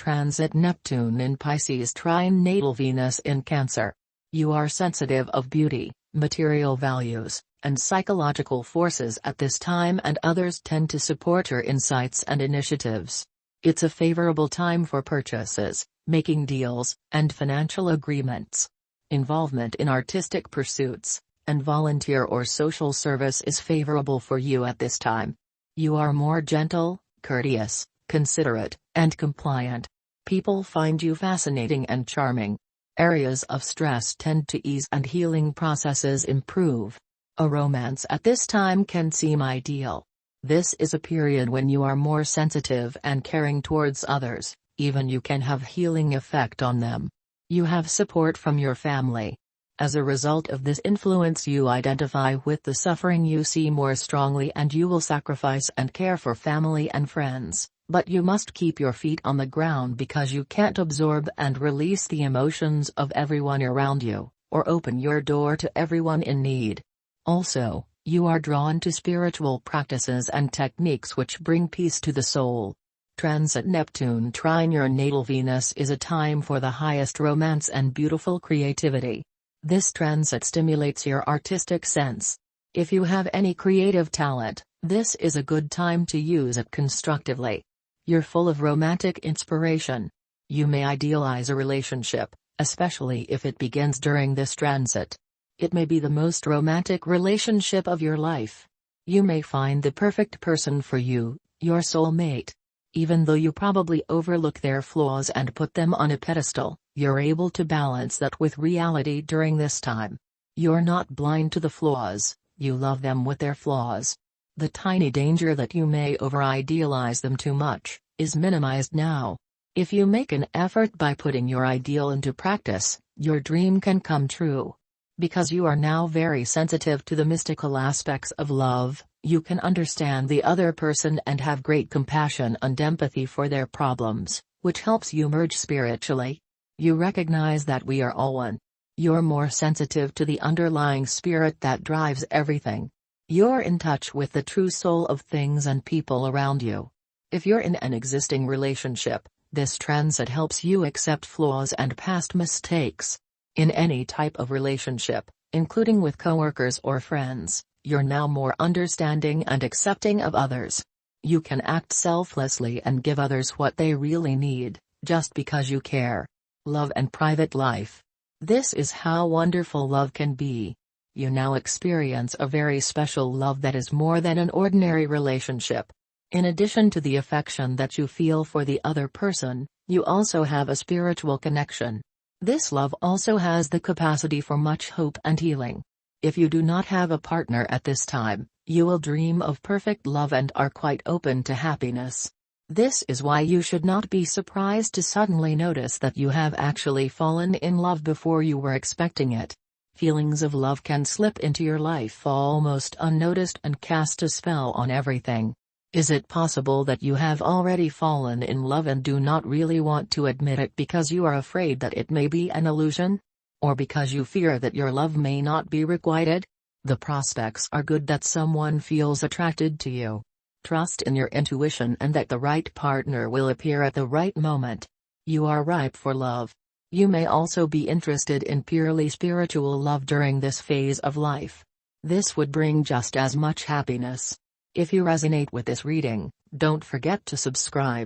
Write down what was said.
transit Neptune in Pisces trine natal Venus in Cancer. You are sensitive of beauty, material values, and psychological forces at this time, and others tend to support your insights and initiatives. It's a favorable time for purchases, making deals, and financial agreements. Involvement in artistic pursuits and volunteer or social service is favorable for you at this time. You are more gentle, courteous, considerate, and compliant. People find you fascinating and charming. Areas of stress tend to ease and healing processes improve. A romance at this time can seem ideal. This is a period when you are more sensitive and caring towards others, even you can have healing effect on them. You have support from your family. As a result of this influence, you identify with the suffering you see more strongly, and you will sacrifice and care for family and friends, but you must keep your feet on the ground because you can't absorb and release the emotions of everyone around you, or open your door to everyone in need. Also, you are drawn to spiritual practices and techniques which bring peace to the soul. Transit Neptune trine your natal Venus is a time for the highest romance and beautiful creativity. This transit stimulates your artistic sense. If you have any creative talent, this is a good time to use it constructively. You're full of romantic inspiration. You may idealize a relationship, especially if it begins during this transit. It may be the most romantic relationship of your life. You may find the perfect person for you, your soulmate. Even though you probably overlook their flaws and put them on a pedestal, you're able to balance that with reality during this time. You're not blind to the flaws, you love them with their flaws. The tiny danger that you may over-idealize them too much is minimized now. If you make an effort by putting your ideal into practice, your dream can come true. Because you are now very sensitive to the mystical aspects of love, you can understand the other person and have great compassion and empathy for their problems, which helps you merge spiritually. You recognize that we are all one. You're more sensitive to the underlying spirit that drives everything. You're in touch with the true soul of things and people around you. If you're in an existing relationship, this transit helps you accept flaws and past mistakes. In any type of relationship, including with coworkers or friends, you're now more understanding and accepting of others. You can act selflessly and give others what they really need, just because you care. Love and private life. This is how wonderful love can be. You now experience a very special love that is more than an ordinary relationship. In addition to the affection that you feel for the other person, you also have a spiritual connection. This love also has the capacity for much hope and healing. If you do not have a partner at this time, you will dream of perfect love and are quite open to happiness. This is why you should not be surprised to suddenly notice that you have actually fallen in love before you were expecting it. Feelings of love can slip into your life almost unnoticed and cast a spell on everything. Is it possible that you have already fallen in love and do not really want to admit it because you are afraid that it may be an illusion? Or because you fear that your love may not be requited? The prospects are good that someone feels attracted to you. Trust in your intuition and that the right partner will appear at the right moment. You are ripe for love. You may also be interested in purely spiritual love during this phase of life. This would bring just as much happiness. If you resonate with this reading, don't forget to subscribe.